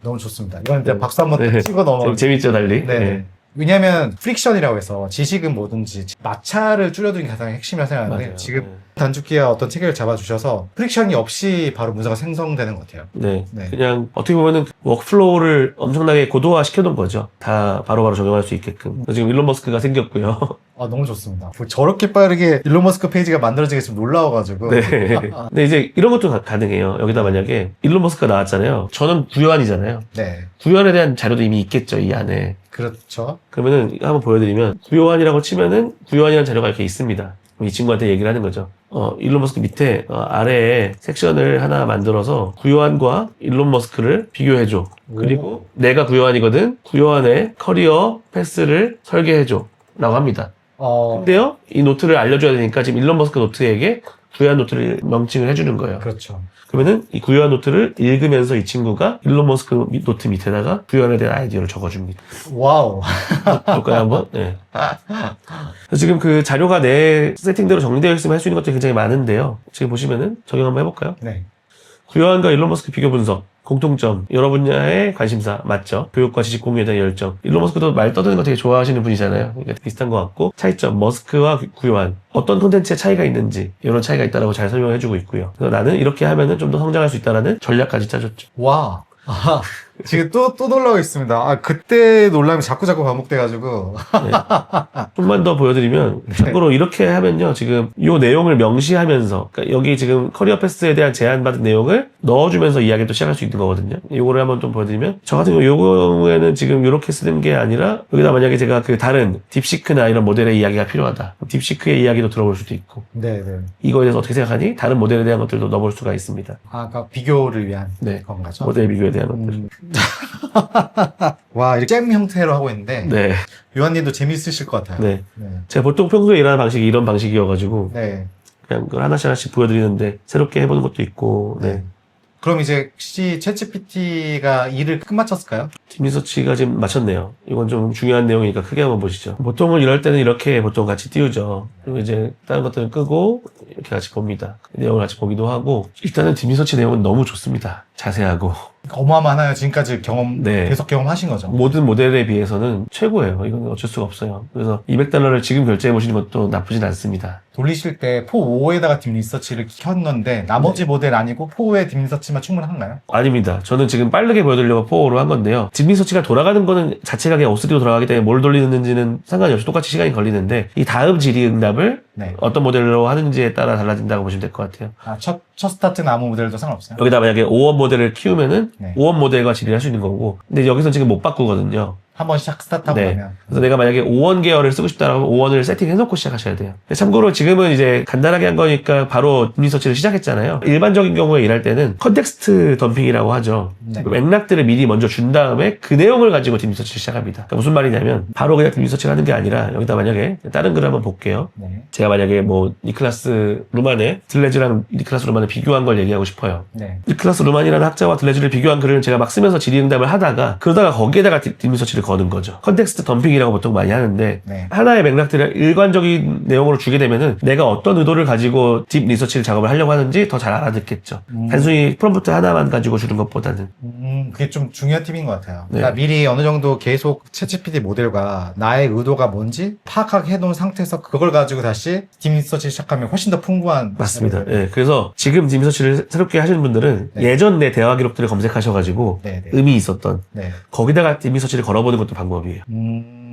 너무 좋습니다. 이건 이제 네. 박수 한번 네. 치고 넘어. 좀 재밌죠, 달리? 네. 왜냐하면 프릭션이라고 해서 지식은 뭐든지 마찰을 줄여드는 게 가장 핵심이라 생각하는데 맞아요. 지금 단축키와 어떤 체계를 잡아주셔서 프릭션이 없이 바로 문서가 생성되는 것 같아요. 네. 네. 그냥 어떻게 보면은 워크플로우를 엄청나게 고도화 시켜놓은 거죠. 다 바로바로 적용할 수 있게끔. 지금 일론 머스크가 생겼고요. 아, 너무 좋습니다. 저렇게 빠르게 일론 머스크 페이지가 만들어지게 좀 놀라워가지고. 네. 근데 이제 이런 것도 가능해요. 여기다 만약에 일론 머스크가 나왔잖아요. 저는 구요한이잖아요. 네. 구요한에 대한 자료도 이미 있겠죠, 이 안에. 그렇죠. 그러면은 한번 보여드리면 구요한이라고 치면은 구요한이라는 자료가 이렇게 있습니다. 이 친구한테 얘기를 하는 거죠. 일론 머스크 밑에 아래에 섹션을 하나 만들어서 구요한과 일론 머스크를 비교해줘. 그리고 내가 구요한이거든. 구요한의 커리어 패스를 설계해줘. 라고 합니다. 근데요, 이 노트를 알려줘야 되니까 지금 일론 머스크 노트에게 구요한 노트를 명칭을 해주는 거예요. 그렇죠. 그러면은 이 구요한 노트를 읽으면서 이 친구가 일론 머스크 노트 밑에다가 구요한에 대한 아이디어를 적어줍니다. 와우. 볼까요, 한번? 네. 그래서 지금 그 자료가 내 세팅대로 정리되어 있으면 할 수 있는 것들이 굉장히 많은데요. 지금 보시면은 적용 한번 해볼까요? 네. 구요한과 일론 머스크 비교 분석. 공통점, 여러 분야의 관심사, 맞죠? 교육과 지식 공유에 대한 열정. 일론 머스크도 말 떠드는 거 되게 좋아하시는 분이잖아요. 그러니까 비슷한 것 같고, 차이점, 머스크와 구요한. 어떤 콘텐츠에 차이가 있는지, 이런 차이가 있다라고 잘 설명해주고 있고요. 그래서 나는 이렇게 하면은 좀 더 성장할 수 있다라는 전략까지 짜줬죠. 와. 아, 지금 또 놀라고 있습니다. 아, 그때 놀람이 자꾸 반복돼가지고. 네. 좀만 더 보여드리면, 참고로 이렇게 하면요, 지금 이 내용을 명시하면서, 그러니까 여기 지금 커리어 패스에 대한 제안받은 내용을 넣어주면서 이야기를 또 시작할 수 있는 거거든요. 이거를 한번 좀 보여드리면, 저 같은 경우에는 지금 이렇게 쓰는 게 아니라, 여기다 만약에 제가 그 다른 딥시크나 이런 모델의 이야기가 필요하다. 딥시크의 이야기도 들어볼 수도 있고, 네네. 이거에 대해서 어떻게 생각하니? 다른 모델에 대한 것들도 넣어볼 수가 있습니다. 아까 비교를 위한 네. 건가죠? 모델 비교에 대한 것들. 와, 이렇게 잼 형태로 하고 있는데. 네. 요한님도 재밌으실 것 같아요. 네. 네. 제가 보통 평소에 일하는 방식이 이런 방식이어가지고, 네. 그냥 그걸 하나씩 보여드리는데, 새롭게 해보는 것도 있고, 네. 그럼 이제 혹시 챗GPT가 일을 끝마쳤을까요? 팀 리서치가 지금 마쳤네요. 이건 좀 중요한 내용이니까 크게 한번 보시죠. 보통은 이럴 때는 이렇게 보통 같이 띄우죠. 그리고 이제 다른 것들은 끄고 이렇게 같이 봅니다. 내용을 같이 보기도 하고, 일단은 팀 리서치 내용은 너무 좋습니다. 자세하고. 어마어마하나요? 지금까지 네. 계속 경험하신 거죠? 모든 모델에 비해서는 최고예요. 이건 어쩔 수가 없어요. 그래서 $200를 지금 결제해 보시는 것도 나쁘진 않습니다. 돌리실 때 포 5에다가 딥 리서치를 켰는데 나머지 모델 아니고 포 5의 딥 리서치만 충분한가요? 아닙니다. 저는 지금 빠르게 보여드리려고 4로 한 건데요. 딥 리서치가 돌아가는 거는 자체가 그냥 O3로 돌아가기 때문에 뭘 돌리는지는 상관이 없이 똑같이 시간이 걸리는데, 이 다음 질의응답을 네. 어떤 모델로 하는지에 따라 달라진다고 보시면 될 것 같아요. 아, 첫 스타트는 아무 모델도 상관없어요? 여기다 만약에 5원 모델을 키우면은 네. 5원 모델과 질의를 할 수 있는 거고, 근데 여기서 지금 못 바꾸거든요. 한번 스타트하고 네. 나면. 그래서 내가 만약에 5원 계열을 쓰고 싶다라면 5원을 세팅해놓고 시작하셔야 돼요. 참고로 지금은 이제 간단하게 한 거니까 바로 리서치를 시작했잖아요. 일반적인 경우에 일할 때는 컨텍스트 덤핑이라고 하죠. 네. 맥락들을 미리 먼저 준 다음에 그 내용을 가지고 딥 리서치를 시작합니다. 그러니까 무슨 말이냐면 바로 그냥 딥 리서치를 하는 게 아니라, 여기다 만약에 다른 글을 한번 볼게요. 네. 제가 만약에 뭐 니클라스 루만의 들레즈랑 니클라스 루만을 비교한 걸 얘기하고 싶어요. 네. 니클라스 루만이라는 학자와 들레즈를 비교한 글을 제가 막 쓰면서 질의응답을 하다가, 그러다가 거기에다가 딥 리서치를 거는 거죠. 컨텍스트 덤핑이라고 보통 많이 하는데, 네. 하나의 맥락들을 일관적인 내용으로 주게 되면은 내가 어떤 의도를 가지고 딥 리서치를 작업을 하려고 하는지 더 잘 알아듣겠죠. 단순히 프롬프트 하나만 가지고 주는 것보다는. 그게 좀 중요한 팁인 것 같아요. 네. 그러니까 미리 어느 정도 계속 챗GPT 모델과 나의 의도가 뭔지 파악하게 해놓은 상태에서 그걸 가지고 다시 딥 리서치 시작하면 훨씬 더 풍부한. 맞습니다. 예. 그래서 지금 딥 리서치를 새롭게 하시는 분들은 네. 예전 내 대화 기록들을 검색하셔가지고 네, 네. 의미 있었던 네. 거기다가 딥 리서치를 걸어보는 것도 방법이에요.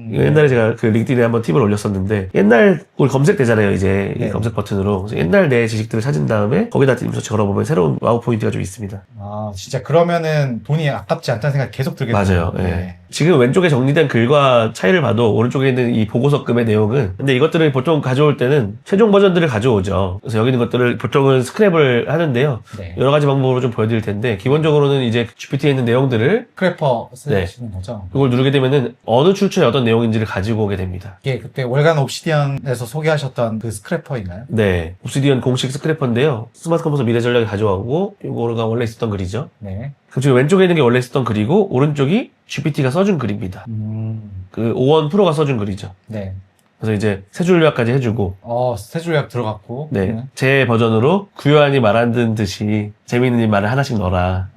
이거 네. 옛날에 제가 그 링크드인에 한번 팁을 올렸었는데, 옛날 걸 검색되잖아요, 이제. 이 네. 검색 버튼으로. 그래서 옛날 내 지식들을 찾은 다음에 거기다 딥 리서치 걸어보면 새로운 와우 포인트가 좀 있습니다. 아, 진짜 그러면은 돈이 아깝지 않다는 생각이 계속 들게 맞아요. 되네요. 예. 지금 왼쪽에 정리된 글과 차이를 봐도 오른쪽에 있는 이 보고서급의 내용은, 근데 이것들을 보통 가져올 때는 최종 버전들을 가져오죠. 그래서 여기 있는 것들을 보통은 스크랩을 하는데요. 네. 여러 가지 방법으로 좀 보여드릴 텐데, 기본적으로는 이제 GPT에 있는 내용들을 스크래퍼 네. 쓰시는 거죠? 이걸 누르게 되면은 어느 출처의 어떤 내용인지를 가지고 오게 됩니다. 이게 그때 월간 옵시디언에서 소개하셨던 그 스크래퍼인가요? 네. 옵시디언 공식 스크래퍼인데요. 스마트 컴포서 미래 전략에 가져가고, 이거가 원래 있었던 글이죠. 네. 그 지금 왼쪽에 있는 게 원래 있었던 글이고, 오른쪽이 GPT가 써준 글입니다. 그 오원 프로가 써준 글이죠. 네. 그래서 이제 세 줄 요약까지 해주고, 세 줄 요약 들어갔고. 네. 제 버전으로 구요한이 말하는 듯이 재미있는 말을 하나씩 넣어라.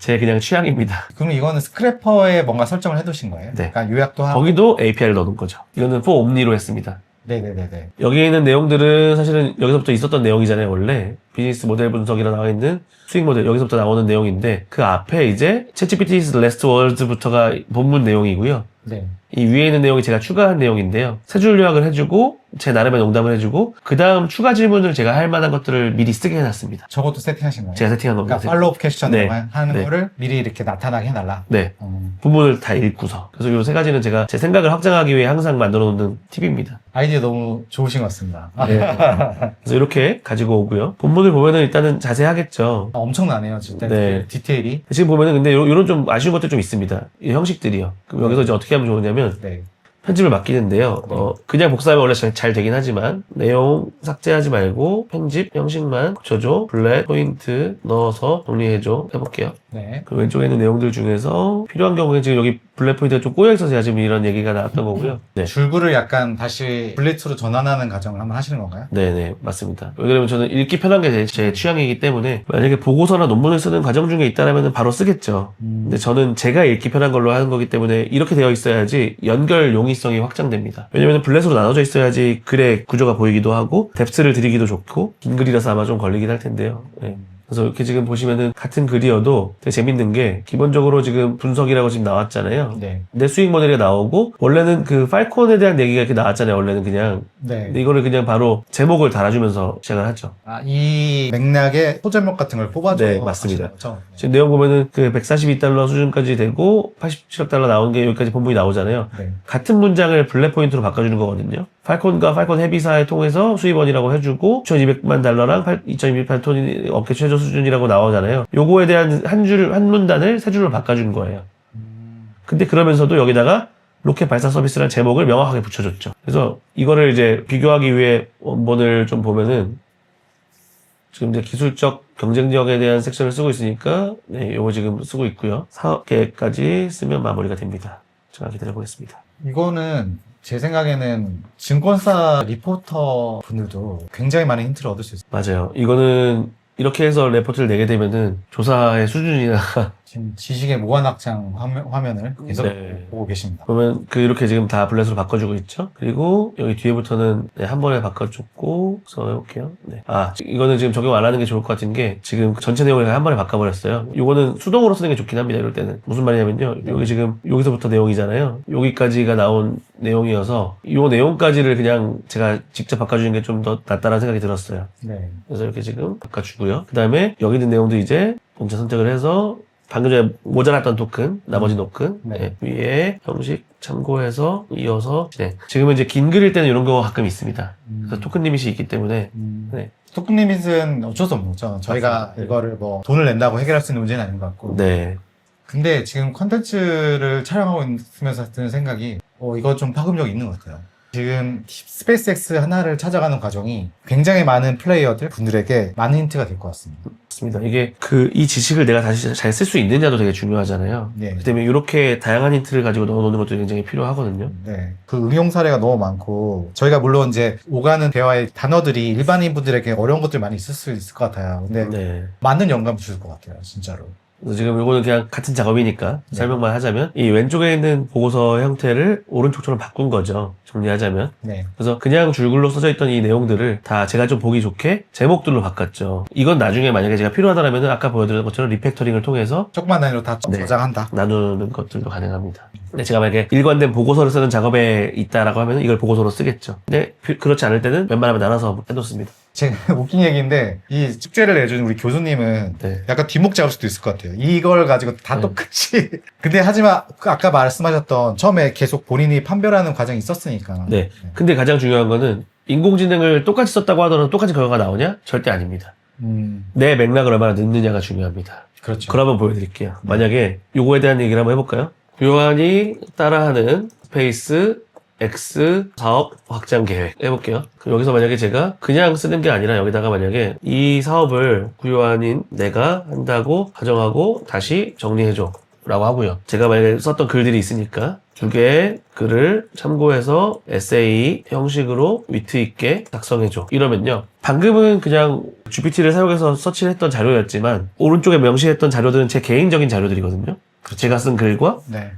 제 그냥 취향입니다. 그럼 이거는 스크래퍼에 뭔가 설정을 해두신 거예요? 네. 그러니까 요약도 하고. 거기도 API를 넣어놓은 거죠. 이거는 4옴니로 했습니다. 네네네네. 여기에 있는 내용들은 사실은 여기서부터 있었던 내용이잖아요, 원래. 비즈니스 모델 분석이라 나와 있는 수익 모델, 여기서부터 나오는 내용인데, 그 앞에 이제 ChatGPT's Last Words부터가 본문 내용이고요. 네. 이 위에 있는 내용이 제가 추가한 내용인데요. 세 줄 요약을 해주고, 제 나름의 농담을 해주고, 그 다음 추가 질문을 제가 할 만한 것들을 미리 쓰게 해놨습니다. 저것도 세팅하신 거예요? 제가 세팅한 겁니다. 그러니까 팔로업 퀘스천만 네. 하는 네. 거를 미리 이렇게 나타나게 해달라? 네. 부분을 다 읽고서. 그래서 이 세 가지는 제가 제 생각을 확장하기 위해 항상 만들어 놓는 팁입니다. 아이디어 너무 좋으신 것 같습니다. 네. 그래서 이렇게 가지고 오고요. 본문을 보면은 일단은 자세하겠죠. 엄청나네요, 진짜. 네. 디테일이. 지금 보면은 근데 요런 좀 아쉬운 것들 좀 있습니다. 이 형식들이요. 그럼 여기서 이제 어떻게 하면 좋으냐면 네. 편집을 맡기는데요. 그냥 복사하면 원래 잘 되긴 하지만 내용 삭제하지 말고 편집 형식만 고쳐줘. 블랙 포인트 넣어서 정리해줘. 해볼게요. 네. 그 왼쪽에 있는 내용들 중에서 필요한 경우에 지금 여기 블랙 포인트가 좀 꼬여있어서 제가 지금 이런 얘기가 나왔던 거고요. 네. 줄글을 약간 다시 블리트로 전환하는 과정을 한번 하시는 건가요? 네네, 맞습니다. 왜냐면 저는 읽기 편한 게 제 취향이기 때문에 만약에 보고서나 논문을 쓰는 과정 중에 있다면 바로 쓰겠죠. 근데 저는 제가 읽기 편한 걸로 하는 거기 때문에 이렇게 되어 있어야지 연결 용이성이 확장됩니다. 왜냐면 블렛으로 나눠져 있어야지 글의 구조가 보이기도 하고 뎁스를 드리기도 좋고 긴 글이라서 아마 좀 걸리긴 할 텐데요. 네. 그래서 이렇게 지금 보시면은 같은 글이어도 되게 재밌는 게 기본적으로 지금 분석이라고 지금 나왔잖아요. 네. 내 수익 모델이 나오고 원래는 그 팔콘에 대한 얘기가 이렇게 나왔잖아요. 원래는 그냥 네. 근데 이거를 그냥 바로 제목을 달아주면서 시작을 하죠. 아, 이 맥락에 소제목 같은 걸 뽑아줘. 네, 맞습니다. 그렇죠? 지금 내용 보면은 그 142달러 수준까지 되고 87억 달러 나온 게 여기까지 본문이 나오잖아요. 네. 같은 문장을 블랙 포인트로 바꿔주는 거거든요. 팔콘과 팔콘 헤비사에 통해서 수입원이라고 해주고 1200만 달러랑 2208톤이 업계 최저 수준이라고 나오잖아요. 요거에 대한 한 문단을 세 줄로 바꿔준 거예요. 근데 그러면서도 여기다가 로켓 발사 서비스라는 제목을 명확하게 붙여줬죠. 그래서 이거를 이제 비교하기 위해 원본을 좀 보면은 지금 이제 기술적 경쟁력에 대한 섹션을 쓰고 있으니까 네, 요거 지금 쓰고 있고요. 사업 계획까지 쓰면 마무리가 됩니다. 제가 기다려보겠습니다. 이거는 제 생각에는 증권사 리포터 분들도 굉장히 많은 힌트를 얻을 수 있어요. 맞아요. 이거는 이렇게 해서 레포트를 내게 되면은 조사의 수준이나 지금 지식의 무한확장 화면을 계속 네. 보고 계십니다. 그러면 이렇게 지금 다 블렛으로 바꿔주고 있죠. 그리고 여기 뒤에부터는 네, 한 번에 바꿔줬고 그래서 해볼게요. 네. 이거는 지금 적용 안 하는 게 좋을 것 같은 게 지금 전체 내용을 한 번에 바꿔버렸어요. 이거는 수동으로 쓰는 게 좋긴 합니다. 이럴 때는 무슨 말이냐면요. 여기 지금 여기서부터 내용이잖아요. 여기까지가 나온 내용이어서 이 내용까지를 그냥 제가 직접 바꿔주는 게 좀 더 낫다라는 생각이 들었어요. 네. 그래서 이렇게 지금 바꿔주고요. 그 다음에 여기 있는 내용도 이제 공짜 선택을 해서 방금 전에 모자랐던 토큰, 나머지 토큰 네. 위에 형식 참고해서 이어서 진행. 지금은 이제 긴 글일 때는 이런 경우가 가끔 있습니다. 그래서 토큰 리밋이 있기 때문에 네. 토큰 리밋은 어쩔 수 없는 거죠. 저희가 맞습니다. 이거를 뭐 돈을 낸다고 해결할 수 있는 문제는 아닌 것 같고. 네. 근데 지금 컨텐츠를 촬영하고 있으면서 드는 생각이 이거 좀 파급력이 있는 것 같아요. 지금 스페이스X 하나를 찾아가는 과정이 굉장히 많은 플레이어들 분들에게 많은 힌트가 될 것 같습니다. 맞습니다. 이게 이 지식을 내가 다시 잘 쓸 수 있느냐도 되게 중요하잖아요. 네. 그 때문에 이렇게 다양한 힌트를 가지고 넣어놓는 것도 굉장히 필요하거든요. 네. 그 응용 사례가 너무 많고 저희가 물론 이제 오가는 대화의 단어들이 일반인 분들에게 어려운 것들이 많이 있을 수 있을 것 같아요. 근데 네. 많은 영감을 줄 것 같아요. 진짜로. 그래서 지금 이거는 그냥 같은 작업이니까 설명만 하자면 이 왼쪽에 있는 보고서 형태를 오른쪽처럼 바꾼 거죠. 정리하자면. 네. 그래서 그냥 줄글로 써져 있던 이 내용들을 다 제가 좀 보기 좋게 제목들로 바꿨죠. 이건 나중에 만약에 제가 필요하다면 아까 보여드린 것처럼 리팩터링을 통해서 조그만 단위로 다 네. 저장한다. 나누는 것들도 가능합니다. 근데 제가 만약에 일관된 보고서를 쓰는 작업에 있다라고 하면 이걸 보고서로 쓰겠죠. 근데 그렇지 않을 때는 웬만하면 나눠서 해놓습니다. 제가 웃긴 얘기인데 이 숙제를 내준 우리 교수님은 네. 약간 뒷목 잡을 수도 있을 것 같아요. 이걸 가지고 다 네. 똑같이. 근데 하지만 아까 말씀하셨던 처음에 계속 본인이 판별하는 과정이 있었으니까. 네. 근데 가장 중요한 거는 인공지능을 똑같이 썼다고 하더라도 똑같은 결과가 나오냐? 절대 아닙니다. 내 맥락을 얼마나 넣느냐가 중요합니다. 그렇죠. 그러면 보여드릴게요. 만약에 요거에 대한 얘기를 한번 해볼까요? 구요한이 따라하는 스페이스 X 사업 확장 계획 해볼게요. 그럼 여기서 만약에 제가 그냥 쓰는 게 아니라 여기다가 만약에 이 사업을 구요한인 내가 한다고 가정하고 다시 정리해줘. 라고 하고요. 제가 만약에 썼던 글들이 있으니까 두 개의 글을 참고해서 에세이 형식으로 위트 있게 작성해줘. 이러면요. 방금은 그냥 GPT를 사용해서 서치를 했던 자료였지만 오른쪽에 명시했던 자료들은 제 개인적인 자료들이거든요. 제가 쓴 글과 네.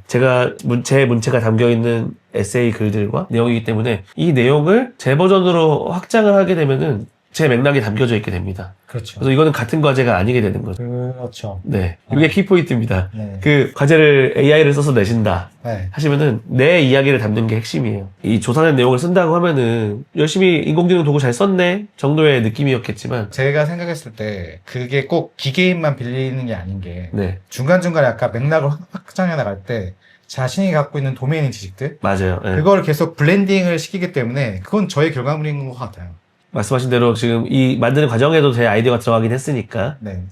제 문체가 담겨있는 에세이 글들과 내용이기 때문에 이 내용을 제 버전으로 확장을 하게 되면은 제 맥락이 담겨져 있게 됩니다. 그렇죠. 그래서 이거는 같은 과제가 아니게 되는 거죠. 그렇죠. 네. 이게 키포인트입니다. 네. 그 과제를 AI를 써서 내신다 네. 하시면은 내 이야기를 담는 게 핵심이에요. 이 조사된 내용을 쓴다고 하면은 열심히 인공지능 도구 잘 썼네 정도의 느낌이었겠지만 제가 생각했을 때 그게 꼭 기계인만 빌리는 게 아닌 게 네. 중간중간에 아까 맥락을 확장해 나갈 때 자신이 갖고 있는 도메인 지식들 맞아요. 네. 그걸 계속 블렌딩을 시키기 때문에 그건 저의 결과물인 것 같아요. 말씀하신 대로 지금 이 만드는 과정에도 제 아이디어가 들어가긴 했으니까 네.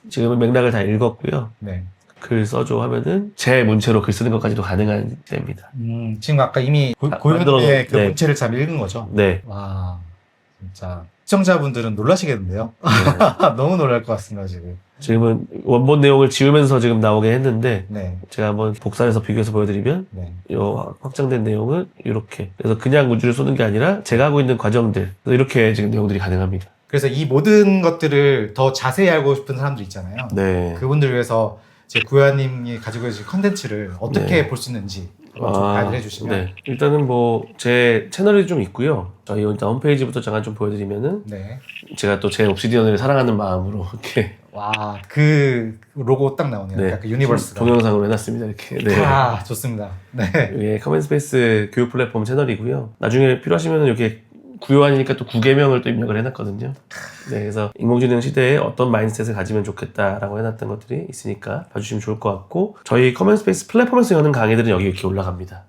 지금은 맥락을 다 읽었고요. 네. 글 써줘 하면은 제 문체로 글 쓰는 것까지도 가능한 때입니다. 지금 아까 이미 만들어서- 고유의 그 네. 문체를 잘 읽은 거죠? 네. 와, 진짜. 시청자분들은 놀라시겠는데요? 너무 놀랄 것 같습니다, 지금. 지금은 원본 내용을 지우면서 지금 나오게 했는데 네. 제가 한번 복사해서 비교해서 보여드리면 네. 요 확장된 내용은 이렇게 그래서 그냥 문주를 쏘는 게 아니라 제가 하고 있는 과정들 그래서 이렇게 지금 내용들이 가능합니다. 그래서 이 모든 것들을 더 자세히 알고 싶은 사람들 있잖아요. 네. 그분들을 위해서 제 구야님이 가지고 계신 컨텐츠를 어떻게 네. 볼 수 있는지 좀 가이드를 해주시면. 네. 일단은 뭐 제 채널이 좀 있고요. 저희 일단 홈페이지부터 잠깐 좀 보여드리면은 네. 제가 또 제 옵시디언을 사랑하는 마음으로 이렇게 와, 그 로고 딱 나오네요. 네. 약간 유니버스가. 동영상으로 해놨습니다. 이렇게. 네. 아, 좋습니다. 네. 이게 커맨스페이스 교육 플랫폼 채널이고요. 나중에 필요하시면 이렇게 구요한이니까 또 9개명을 또 입력을 해놨거든요. 네, 그래서 인공지능 시대에 어떤 마인드셋을 가지면 좋겠다라고 해놨던 것들이 있으니까 봐주시면 좋을 것 같고 저희 커맨스페이스 플랫폼에서 여는 강의들은 여기 이렇게 올라갑니다.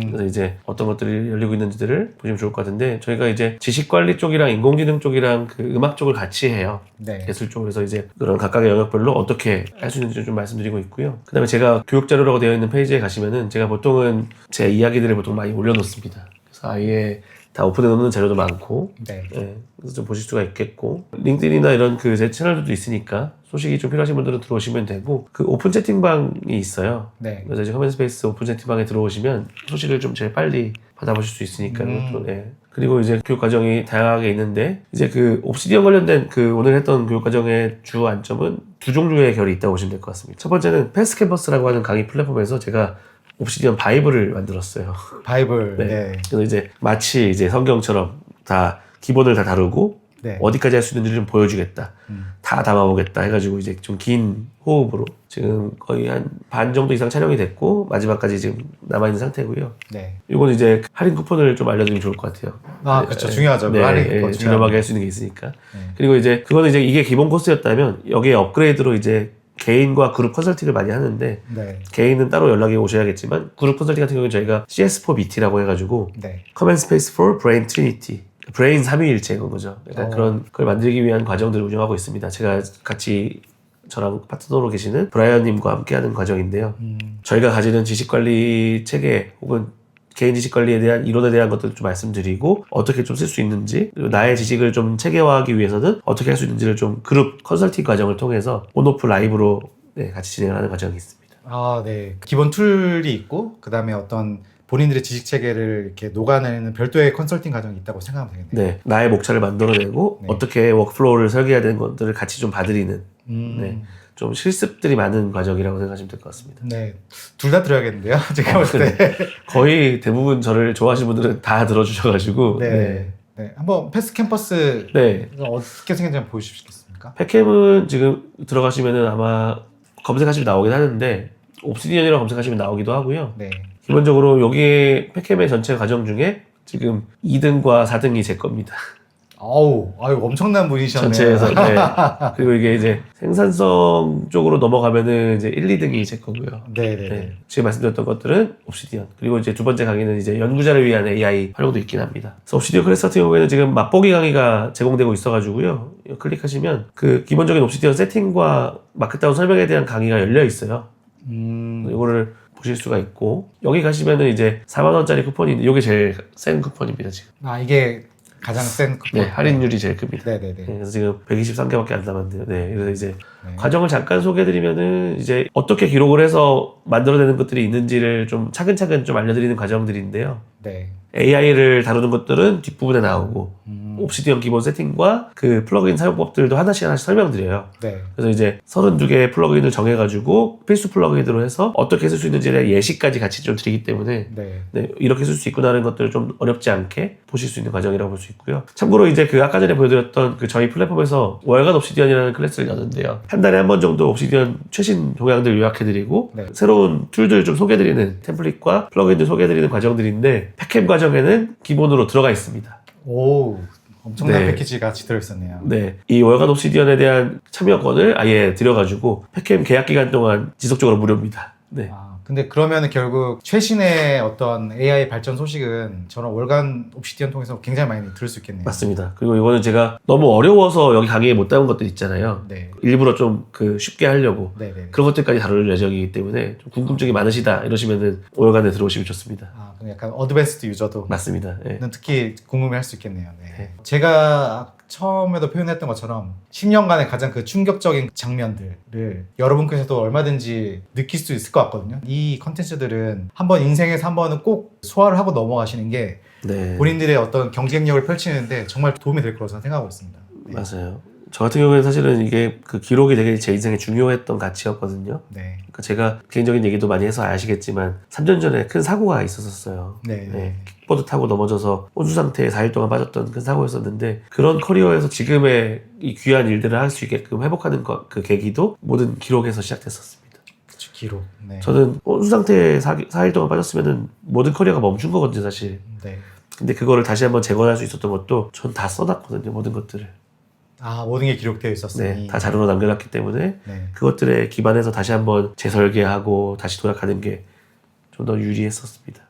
그래서 이제 어떤 것들이 열리고 있는지들을 보시면 좋을 것 같은데 저희가 이제 지식관리 쪽이랑 인공지능 쪽이랑 그 음악 쪽을 같이 해요. 네. 예술 쪽으로 해서 이제 그런 각각의 영역별로 어떻게 할 수 있는지 좀 말씀드리고 있고요. 그 다음에 제가 교육 자료라고 되어 있는 페이지에 가시면은 제가 보통은 제 이야기들을 보통 많이 올려놓습니다. 그래서 아예 다 오픈해 놓는 자료도 많고, 네. 예, 그래서 좀 보실 수가 있겠고, 링크드인이나 이런 그 제 채널들도 있으니까 소식이 좀 필요하신 분들은 들어오시면 되고, 그 오픈 채팅방이 있어요. 네. 그래서 이제 커맨스페이스 오픈 채팅방에 들어오시면 소식을 좀 제일 빨리 받아보실 수 있으니까요. 또, 예. 그리고 이제 교육 과정이 다양하게 있는데 이제 그 옵시디언 관련된 그 오늘 했던 교육 과정의 주 안점은 두 종류의 결이 있다고 보시면 될 것 같습니다. 첫 번째는 패스 캠퍼스라고 하는 강의 플랫폼에서 제가 옵시디언 바이블을 만들었어요. 바이블. 네. 네. 그래서 이제 마치 이제 성경처럼 다 기본을 다 다루고 네. 어디까지 할 수 있는지를 좀 보여주겠다. 다 담아보겠다 해가지고 이제 좀 긴 호흡으로 지금 거의 한 반 정도 이상 촬영이 됐고 마지막까지 지금 남아있는 상태고요. 네. 이건 이제 할인 쿠폰을 좀 알려드리면 좋을 것 같아요. 아, 그렇죠. 중요하죠. 네, 할인 예, 쿠폰 저렴하게 할 수 있는 게 있으니까. 네. 그리고 이제 그거는 이제 이게 기본 코스였다면 여기에 업그레이드로 이제 개인과 그룹 컨설팅을 많이 하는데 네. 개인은 따로 연락이 오셔야겠지만 그룹 컨설팅 같은 경우는 저희가 CS4BT라고 해가지고 네. Common Space for Brain Trinity 브레인 삼위일체 그런 거죠. 약간 그런 걸 만들기 위한 과정들을 운영하고 있습니다. 제가 같이 저랑 파트너로 계시는 브라이언님과 함께하는 과정인데요. 저희가 가지는 지식관리 체계 혹은 개인 지식관리에 대한 이론에 대한 것들을 좀 말씀드리고 어떻게 좀 쓸 수 있는지 그리고 나의 지식을 좀 체계화하기 위해서는 어떻게 할 수 있는지를 좀 그룹 컨설팅 과정을 통해서 온오프 라이브로 네, 같이 진행을 하는 과정이 있습니다. 아, 네. 기본 툴이 있고 그다음에 어떤 본인들의 지식 체계를 이렇게 녹아내는 별도의 컨설팅 과정이 있다고 생각하면 되겠네요. 네, 나의 목차를 만들어내고 네. 어떻게 워크플로우를 설계해야 되는 것들을 같이 좀 봐드리는 네, 좀 실습들이 많은 과정이라고 생각하시면 될 것 같습니다. 네. 둘 다 들어야겠는데요. 제가 봤을 때. 거의 대부분 저를 좋아하시는 분들은 다 들어주셔가지고 네. 네. 한번 패스 캠퍼스 네. 어떻게 생겼는지 한번 보여주시겠습니까? 팩캠은 지금 들어가시면은 아마 검색하시면 나오긴 하는데 옵시디언이라고 검색하시면 나오기도 하고요. 네. 기본적으로 여기 팩캠의 전체 과정 중에 지금 2등과 4등이 제 겁니다. 아유, 엄청난 분이셨네요. 전체에서. 네. 그리고 이게 이제 생산성 쪽으로 넘어가면은 이제 1, 2등이 제 거고요. 네네. 네. 지금 말씀드렸던 것들은 옵시디언. 그리고 이제 두 번째 강의는 이제 연구자를 위한 AI 활용도 있긴 합니다. 그래서 옵시디언 클래스 같은 경우에는 지금 맛보기 강의가 제공되고 있어가지고요. 클릭하시면 그 기본적인 옵시디언 세팅과 마크다운 설명에 대한 강의가 열려 있어요. 이거를 보실 수가 있고 여기 가시면은 이제 4만원짜리 쿠폰이 이게 제일 센 쿠폰입니다 지금. 아, 이게 가장 센 네, 할인율이 제일 큽니다. 네네네. 네, 그래서 지금 123개밖에 안 남았네요. 네, 그래서 이제 네. 과정을 잠깐 소개해드리면은 이제 어떻게 기록을 해서 만들어내는 것들이 있는지를 좀 차근차근 좀 알려드리는 과정들인데요. 네. AI를 다루는 것들은 뒷부분에 나오고 음. 옵시디언 기본 세팅과 그 플러그인 사용법들도 하나씩 설명드려요. 네. 그래서 이제 32개의 플러그인을 정해가지고 필수 플러그인으로 해서 어떻게 쓸 수 있는지에 대한 예시까지 같이 좀 드리기 때문에 네. 네, 이렇게 쓸 수 있구나라는 것들을 좀 어렵지 않게 보실 수 있는 과정이라고 볼 수 있고요. 참고로 이제 그 아까 전에 보여드렸던 그 저희 플랫폼에서 월간 옵시디언이라는 클래스를 여는데요. 한 달에 한 번 정도 옵시디언 최신 동향들 요약해드리고 네. 새로운 툴들 좀 소개해드리는 템플릿과 플러그인들 소개해드리는 과정들인데 팩캠 과정에는 기본으로 들어가 있습니다. 오, 엄청난 네. 패키지가 같이 들어있었네요. 네, 이 월간 옵시디언에 대한 참여권을 아예 드려가지고 팩캠 계약 기간 동안 지속적으로 무료입니다. 네. 근데 그러면은 결국 최신의 어떤 AI 발전 소식은 저런 월간 옵시디언 통해서 굉장히 많이 들을 수 있겠네요. 맞습니다. 그리고 이거는 제가 너무 어려워서 여기 강의에 못 담은 것들 있잖아요. 네. 일부러 좀 그 쉽게 하려고 네네. 그런 것들까지 다룰 예정이기 때문에 좀 궁금증이 많으시다 이러시면은 월간에 들어오시면 좋습니다. 그럼 약간 어드밴스드 유저도 맞습니다. 네. 특히 궁금해할 수 있겠네요. 네. 네. 제가 처음에도 표현했던 것처럼 10년간의 가장 그 충격적인 장면들을 여러분께서도 얼마든지 느낄 수 있을 것 같거든요. 이 컨텐츠들은 한번 인생에서 한 번은 꼭 소화를 하고 넘어가시는 게 네. 본인들의 어떤 경쟁력을 펼치는데 정말 도움이 될 거라고 저는 생각하고 있습니다. 네. 맞아요. 저 같은 경우에는 사실은 이게 그 기록이 되게 제 인생에 중요했던 가치였거든요. 네. 그러니까 제가 개인적인 얘기도 많이 해서 아시겠지만 3년 전에 큰 사고가 있었어요. 네. 네. 킥보드 타고 넘어져서 혼수 상태에 4일 동안 빠졌던 큰 사고였었는데 그런 커리어에서 지금의 이 귀한 일들을 할 수 있게끔 회복하는 그 계기도 모든 기록에서 시작됐었습니다. 그쵸, 기록. 네. 저는 혼수 상태에 4일 동안 빠졌으면 모든 커리어가 멈춘 거거든요, 사실. 네. 근데 그거를 다시 한번 재건할 수 있었던 것도 전 다 써놨거든요, 모든 것들을. 모든 게 기록되어 있었으니. 네, 다 자료로 남겨놨기 때문에 네. 그것들에 기반해서 다시 한번 재설계하고 다시 도약하는 게 좀 더 유리했었습니다.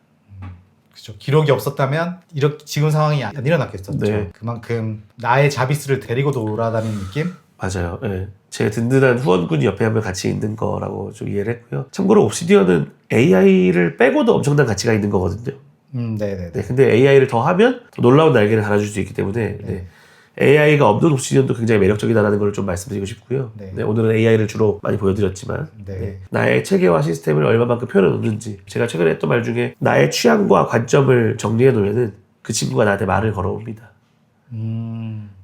그렇죠. 기록이 없었다면 이렇게 지금 상황이 안 일어났겠었죠. 네. 그만큼 나의 자비스를 데리고 돌아다니는 느낌? 맞아요. 예. 제 든든한 후원군이 옆에 한 명 같이 있는 거라고 좀 이해를 했고요. 참고로 옵시디언은 AI를 빼고도 엄청난 가치가 있는 거거든요. 네네네. 네, 근데 AI를 더 하면 더 놀라운 날개를 달아줄 수 있기 때문에 네. AI가 없는 옵시디언도 굉장히 매력적이다라는 걸 좀 말씀드리고 싶고요. 네. 네, 오늘은 AI를 주로 많이 보여드렸지만 네. 네, 나의 체계와 시스템을 얼마만큼 표현해 놓는지 제가 최근에 했던 말 중에 나의 취향과 관점을 정리해 놓으면은 그 친구가 나한테 말을 걸어옵니다.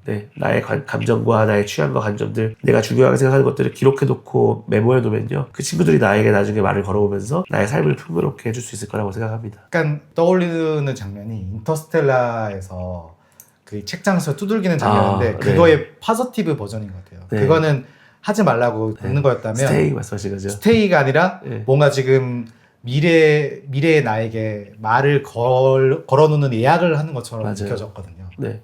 네, 나의 감정과 나의 취향과 관점들, 내가 중요하게 생각하는 것들을 기록해놓고 메모해 놓으면요, 그 친구들이 나에게 나중에 말을 걸어오면서 나의 삶을 풍요롭게 해줄 수 있을 거라고 생각합니다. 약간 떠올리는 장면이 인터스텔라에서 그 책장에서 두들기는 장면인데 그거의 파서티브 버전인 것 같아요. 네. 그거는 하지 말라고 듣는 거였다면 스테이 말씀하신 거죠? 스테이가 아니라 네. 뭔가 지금 미래의 나에게 말을 걸어놓는 예약을 하는 것처럼 맞아요. 느껴졌거든요. 네.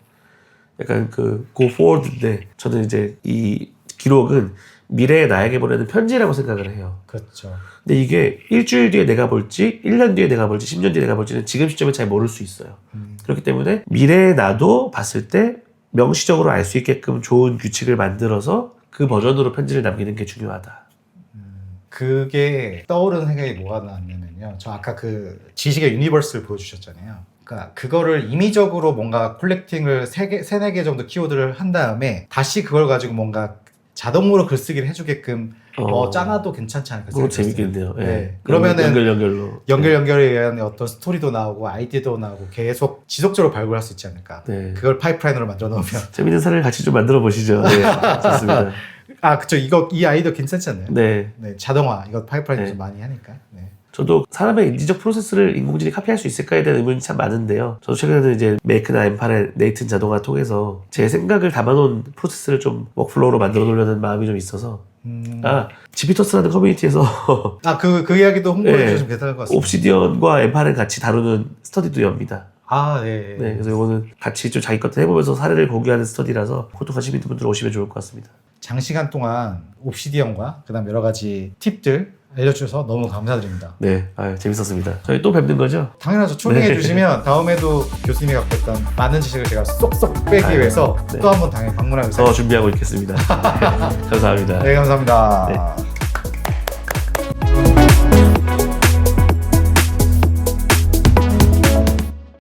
약간 그 go forward인데 저는 이제 이 기록은 미래의 나에게 보내는 편지라고 생각을 해요. 그렇죠. 근데 이게 일주일 뒤에 내가 볼지 1년 뒤에 내가 볼지 10년 뒤에 내가 볼지는 지금 시점에 잘 모를 수 있어요. 그렇기 때문에 미래의 나도 봤을 때 명시적으로 알 수 있게끔 좋은 규칙을 만들어서 그 버전으로 편지를 남기는 게 중요하다. 그게 떠오르는 생각이 뭐가 나냐면요. 저 아까 그 지식의 유니버스를 보여주셨잖아요. 그러니까 그거를 임의적으로 뭔가 콜렉팅을 3-4개 정도 키워드를 한 다음에 다시 그걸 가지고 뭔가 자동으로 글쓰기를 해주게끔 짜놔도 괜찮지 않을까 그거 생각했어요. 재밌겠네요. 예. 네. 그러면은 연결로 연결에 의한 어떤 스토리도 나오고 아이디어도 나오고 계속 지속적으로 발굴할 수 있지 않을까. 네. 그걸 파이프라인으로 만들어 놓으면. 재밌는 사례를 같이 좀 만들어 보시죠. 네, 좋습니다. 그쵸. 이 아이디어 괜찮지 않나요? 네. 네, 자동화 이거 파이프라인 네. 좀 많이 하니까. 네. 저도 사람의 인지적 프로세스를 인공지능이 카피할 수 있을까에 대한 의문이 참 많은데요. 저도 최근에는 이제 메이크나 엠팔의 네이튼 자동화 통해서 제 생각을 담아놓은 프로세스를 좀 워크플로우로 만들어 놓으려는 마음이 좀 있어서 지피터스라는 커뮤니티에서 그 이야기도 홍보해 네. 주시면 괜찮을 것 같습니다. 옵시디언과 엠팔을 같이 다루는 스터디도 엽니다. 네. 네, 그래서 이거는 같이 좀 자기 것들 해보면서 사례를 공유하는 스터디라서 그것도 관심 있는 분들 오시면 좋을 것 같습니다. 장시간 동안 옵시디언과 그다음 여러 가지 팁들 알려주셔서 너무 감사드립니다. 네, 재밌었습니다. 저희 또 뵙는 거죠? 당연하죠. 초빙해 네. 주시면 다음에도 교수님이 갖고 있던 많은 지식을 제가 쏙쏙 빼기 위해서 네. 또 한 번 당연히 방문하겠습니다. 더 준비하고 있겠습니다. 감사합니다. 네, 감사합니다. 네.